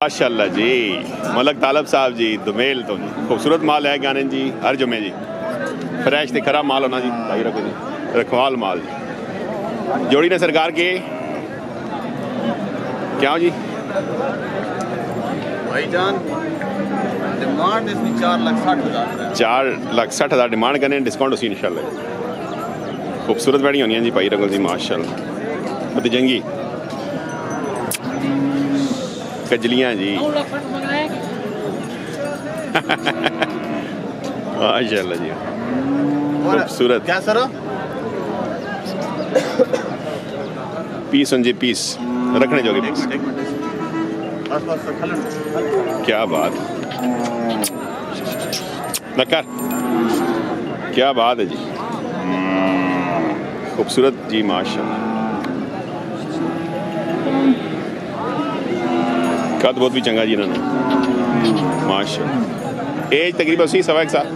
माशाल्लाह जी मलक तालब साहब जी दुमेल तो जी खूबसूरत माल है गाने जी हर जुमे जी फ्रैश ते खरा माल होना जी भाई रखो जी रखवाल माल जी जोड़ी ने सरकार के क्या जी भाईजान डिमांड इसकी 4,60,000 4,60,000 डिमांड करने डिस्काउंट उसी इंशाल्लाह खूबसूरत बैठी होनी है जी भाई रखो जी माशाल्लाह तो जंगी कजलियाँ जी माशाल्लाह जी खूबसूरत क्या सर पीस जी पीस रखने जोगे पीस क्या बात नकर क्या बात है जी खूबसूरत जी माशाल्लाह कद बहुत भी चंगा जी इन्होंने माशाल्लाह एज तकरीबन उसी 1.25 साल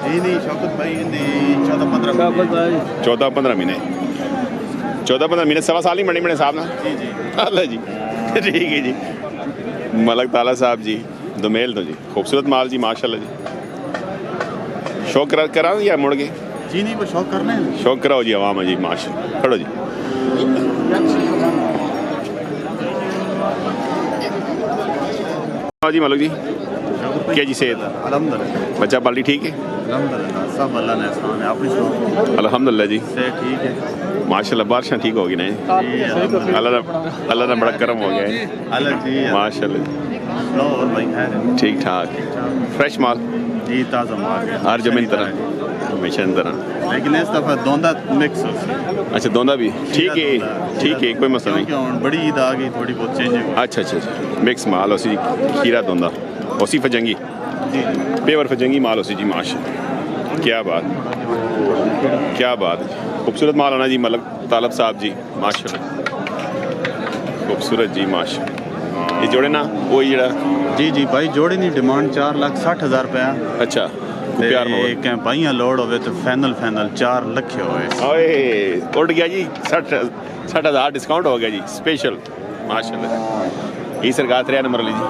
जी नहीं शौकत भाई ने 14-15 महीने 14-15 महीने सवा साल ही बने साहब ना जी जी अल्लाह जी ठीक है जी मलक ताला साहब जी दुमेल तो जी खूबसूरत माल जी माशाल्लाह जी शौक करा या मुड़ गए जी नहीं वो शौक करना है शौक कराओ जी आवाम है जी माशाल्लाह खड़ो जी जी मलक जी क्या जी सेहत अल्हम्दुलिल्लाह बच्चा पाली ठीक है अल्हम्दुलिल्लाह सब अल्लाह ने एहसान है अपनी सुनाओ अल्हम्दुलिल्लाह जी से ठीक है माशाल्लाह बारिशां ठीक होगी ना अल्लाह का बड़ा करम हो गया है अलग जी माशाल्लाह लो और भाई खैर है ठीक ठाक फ्रेश माल जी ताज़ा माल है हर जमीन तरह हमेशा तरह लेकिन इस दफ़ा दोंदा मिक्स हो अच्छा दोंदा भी ठीक है कोई मसला नहीं क्योंकि बड़ी ईद आ गई थोड़ी बहुत चेंजिंग अच्छा मिक्स माल उसी खीरा दोंदा उसी फजंगी जी पेवर फजंगी माल उसी जी माशाल्लाह क्या बात खूबसूरत माल होना जी मलक तालब साहब जी माशाल्लाह खूबसूरत जी माशाल्लाह ये जोड़े ना वही जरा जी भाई जोड़े नहीं डिमांड 4,60,000 रुपया अच्छा प्यार एक भाइयां लोड होवे तो फाइनल 4 लाख होवे ओए उड़ गया जी 60,000 डिस्काउंट हो गया जी स्पेशल माशाल्लाह ये सरकार 3 नंबर ली जी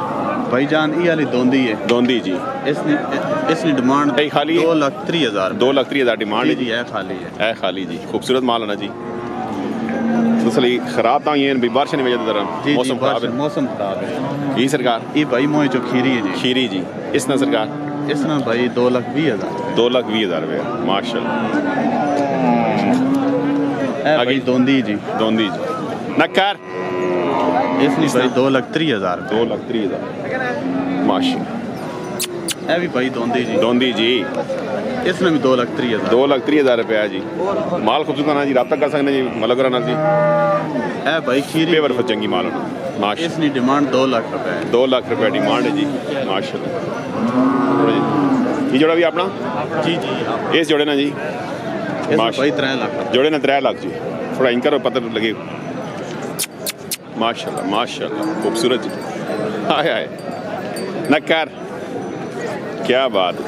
भाईजान ये वाली दोंदी है दोंदी जी इसने डिमांड खाली 2,30,000 2,30,000 डिमांड है जी है खाली जी खूबसूरत माल है ना जी तसली खराब तो ये बारिश नहीं वजह तरह मौसम खराब है ये सरकार ये भाई मोए जो खीरी जी इसने सरकार इसने भाई 2,20,000 2,20,000 रुपये माशाल्लाह आगे दोंदी जी नक्कर इसने भाई 2,30,000 माशाल्लाह भी भाई दोंदी जी इसने भी 2,30,000 रुपया जी माल खूबसूरत ना जी रब्ता कर सकते जी मलक राना जी भाई खीरी पेवर चंगी माल होना माशा इसकी डिमांड 2 लाख रुपए 2 लाख रुपया डिमांड है जी माशाल्लाह ये जोड़ा भी अपना जी इस जोड़े ना जी भाई 3 लाख जोड़े ना 3 लाख जी थोड़ा इनका पता लगे माशाल्लाह खूबसूरत जी हाय नक्कर क्या बात है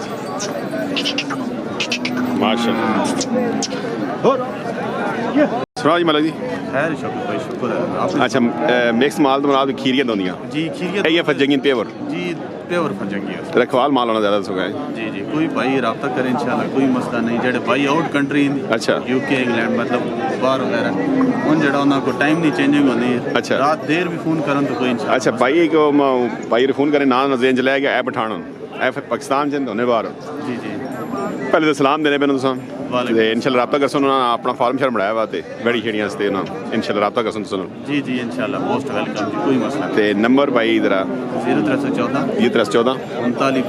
माशाल्लाह सुना जी मलक जी खैर भाई शुक्र है अच्छा मिक्स माल तो बना खीरियाँ दोंदियाँ जी खीरियाँ ये फजंगी पेवर जी पेवर फजंगी रखवाल माल होना ज़्यादा सुखा है जी कोई भाई रब्ता करे इंशाल्लाह कोई मसला नहीं जेडे भाई आउट कंट्री अच्छा यूके इंग्लैंड मतलब बाहर वगैरह उन जेड़ा उन्होंने को टाइम नहीं चेंजिंग होनी है अच्छा रात देर भी फोन करन तो कोई इंशाल्लाह अच्छा भाई को भाई फोन करे ना रेंज ले गया ऐप उठाना ऐप पाकिस्तान च होने बाहर जी पहले तो सलाम देने पे इंशाल्लाह रब्ता कर सुनो अपना फार्म शर्म बनाया हुआ बड़ी छेड़ियां इंशाल्लाह रब्ता कर सुनो जी इंशाल्लाह मोस्ट वेलकम जी कोई मसला ते नंबर भाई इधर 0314 ये 314 39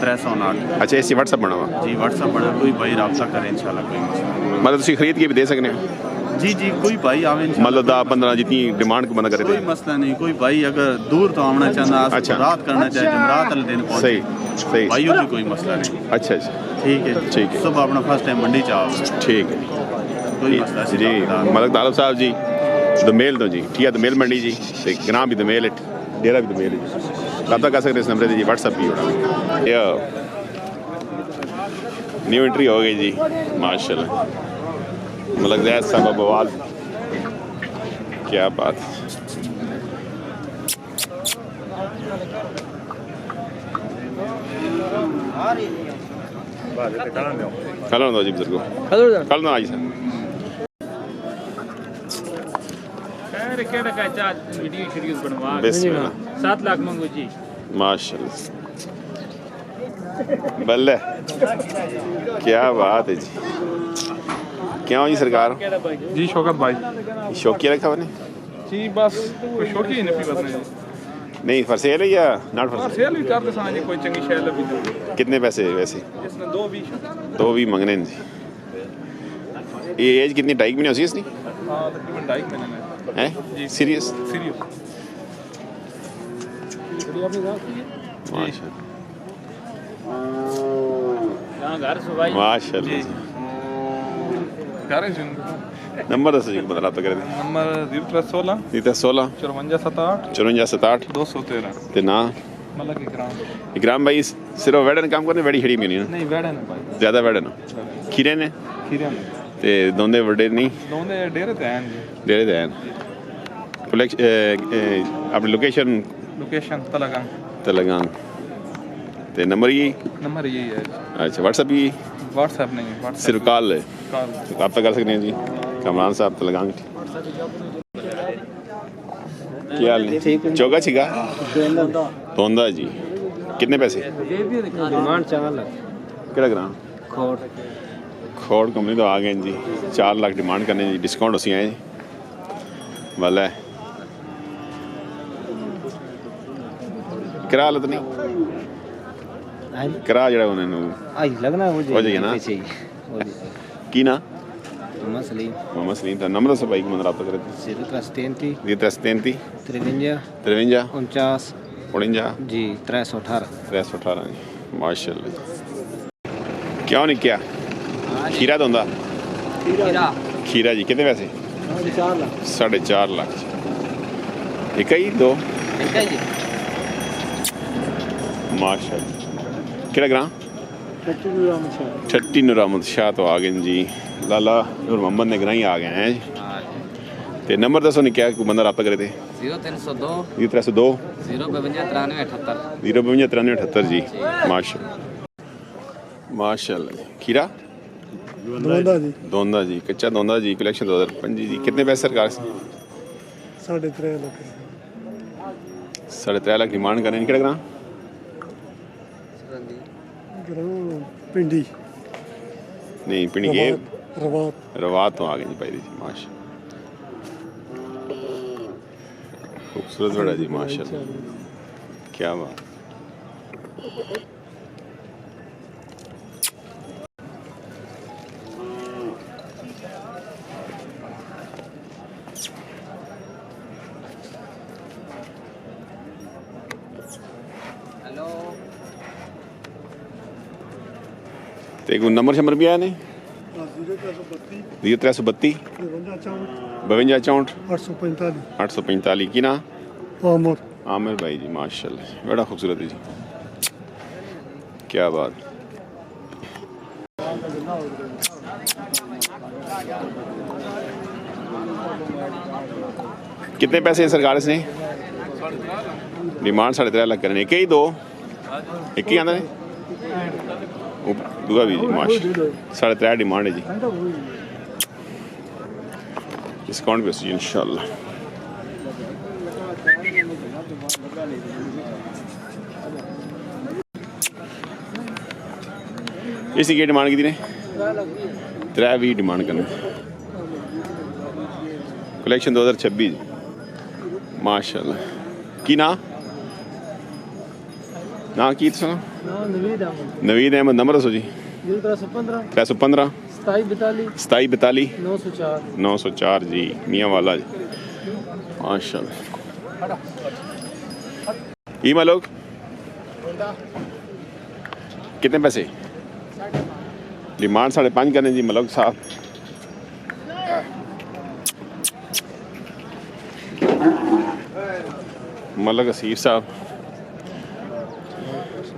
308 अच्छा इसी व्हाट्सएप बना हुआ जी व्हाट्सएप बना कोई भाई रब्ता करे इंशाल्लाह कोई मसला मतलब तुम खरीद के भी दे सकते हैं जी कोई भाई आवे मतलब 10-15 जितनी डिमांड को बंदा करे कोई मसला नहीं कोई भाई अगर दूर तो आना चाहता अच्छा रात करना चाहे जमरात वाले दिन सही भाई भी कोई मसला नहीं अच्छा ठीक है सुबह अपना फर्स्ट टाइम मंडी चाहो ठीक है कोई मसला जी मलक तालब साहब जी दमेल तो जी ठीक है दमेल मंडी जी ग्राम भी दमेल है डेरा भी दमेल है रब्ता कर सकते इस नंबर जी व्हाट्सएप भी होना न्यू एंट्री हो गई जी माशाल्लाह मलक जैद साहब बवाल क्या बात कल दो जी बुजुर्ग कल ना आज सर बिस्मिल्लाह 7 लाख मंगो जी माशाल्लाह बल्ले क्या बात है जी क्या हो जी सरकार जी शौकत भाई शौकिया रखा मैंने जी बस कोई शौकी ही नहीं बस नहीं फॉर सेल है या नॉट फॉर सेल भी करते सा जी कोई चंगी शैल भी कितने पैसे वैसे इसने 220 दो भी मंगने हैं जी ये एज कितनी 2.5 महीने होती है इसकी हां तकरीबन 2.5 महीने में हैं सीरियस सीरियस माशाल्लाह यहाँ घर सुबाई माशाल्लाह करें सुन नंबर दस जी बता तो कर दे नंबर 0316 16 5478 54 67 213 ते ना मतलब इकराम भाई सिर्फ वेडन काम करने वेड़ी खड़ी भी नहीं नहीं वेड़ा ने भाई ज्यादा वेडन खीरे ने खीरे ने ते दोंदे वड्डे नहीं दोने डेरे ते हैं जी डेरे दे हैं अपनी लोकेशन तलगांग तेलंगाना ते नंबर ये नंबर यही है अच्छा व्हाट्सएप ये व्हाट्सएप नहीं व्हाट्सएप सिर्फ कॉल है कॉल आप तो कर सकते हैं जी कमरान साहब तेलंगाना क्या हाल है चौका छिका धोंदा जी कितने पैसे डिमांड 4 लाख केड़ा ग्राम खोट खोड़ कंपनी तो आ गए जी 4 लाख डिमांड करने जी डिस्काउंट उसी आए वाला है करा हालत नहीं करा जड़ा उन्होंने आई लगना हो जाएगा ना की ना मोहम्मद सलीम मोहम्मद सलीम था नंबर दसो भाई को मन रब्ता करे 0333 333 53 53 49 49 जी 318 318 जी माशाल्लाह क्यों नहीं क्या खीरा तो होंदा खीरा जी कितने पैसे 4 लाख 4.5 लाख एक ही दो माशाल्लाह केड़ा ग्राम छट्टी नूर अहमद शाह तो आ गए जी लाला नूर मोहम्मद ने ग्राही आ गए हैं ते नंबर दसो नहीं क्या कोई बंदा रब्ता करे थे 0302 302 052 052 जी माशाल्लाह जी खीरा दोंदा जी कच्चा दोंदा जी कलेक्शन 2005 जी कितने पैसे सरकार से 3.5 लाख 3.5 लाख डिमांड कर रहे हैं केड़ा ग्राम पिंडी नहीं पिंडी के रवात रवात तो आ गए जी भाई जी माशा खूबसूरत बड़ा जी माशाल्लाह क्या बात तो एक नंबर शंबर भी आया नहीं 0332 52 64 845 की ना आमिर भाई जी माशाल्लाह बड़ा खूबसूरत है जी क्या बात कितने पैसे हैं सरकार इसने डिमांड 3.5 लाख करने एक ही दो एक ही आना है दूसरा भी जी माशा 3.5 डिमांड है जी डिस्काउंट भी जी इंशाल्लाह इसी की डिमांड की ने 3.20 डिमांड करने कलेक्शन 2026 माशाल्लाह की ना की तो नवीद अहमद नंबर दसो जी 315 2742 904 जी मियाँ वाला जी माशाल्लाह ईमा लोग कितने पैसे डिमांड 5.5 करने जी मलक साहब मलक असीफ साहब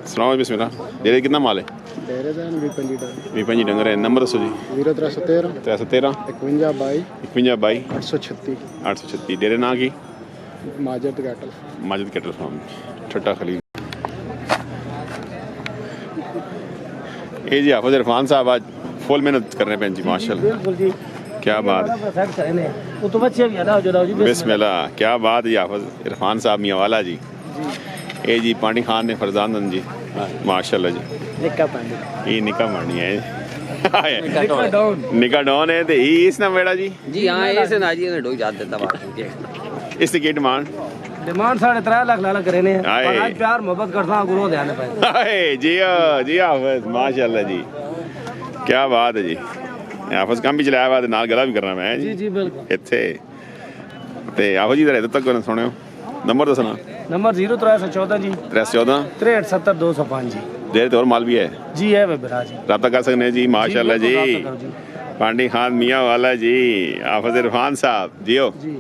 सुनाओ बिस्मिल्लाह डेरे कितना माल है डेरे दैन भी 5 डंगर है नंबर दसो जी 0313 313 51 22 51 22 836 836 डेरे ना की ਮਾਜਦ ਗਾਟਲ माजिद कैटल फार्म ठट्टा खलील। ये जी हाफिज इरफान साहब आज फुल मेहनत कर रहे हैं जी माशाल्लाह, बिल्कुल जी क्या बात है। वो तो बच्चे भी अदा हो जाओ जी बिस्मिल्लाह, क्या बात है हाफिज इरफान साहब मियाँवाला जी। ये जी पानी खान ने फरजानंद जी माशाल्लाह जी, निक्का पानी ये निका मारनी है निका डॉन है तो इस ना बेड़ा जी जी हाँ ऐसे ना जी ने डोई जाते तब इसकी की डिमांड डिमांड 3.5 लाख लाला करे ने आए। पर आज प्यार मोहब्बत करता गुरु ध्यान पे हाय जी जी हाफिज माशाल्लाह जी, क्या बात है जी। हाफिज काम भी चलाया हुआ नाल गला भी करना मैं जी जी बिल्कुल ਇੱਥੇ ਤੇ ਆਹੋ ਜੀ ਇਧਰ ਤੱਕ ਸੁਣਿਓ ਨੰਬਰ ਦੱਸਣਾ। नंबर 0314 जी 314 6370 205 जी देर तो और माल भी है जी है वे बिरा जी रब्ता कर सकते हैं जी माशाल्लाह जी। बिल्कुल रब्ता करो जी। पांडी खान मियाँ वाला जी हाफिज इरफान साहब जियो जी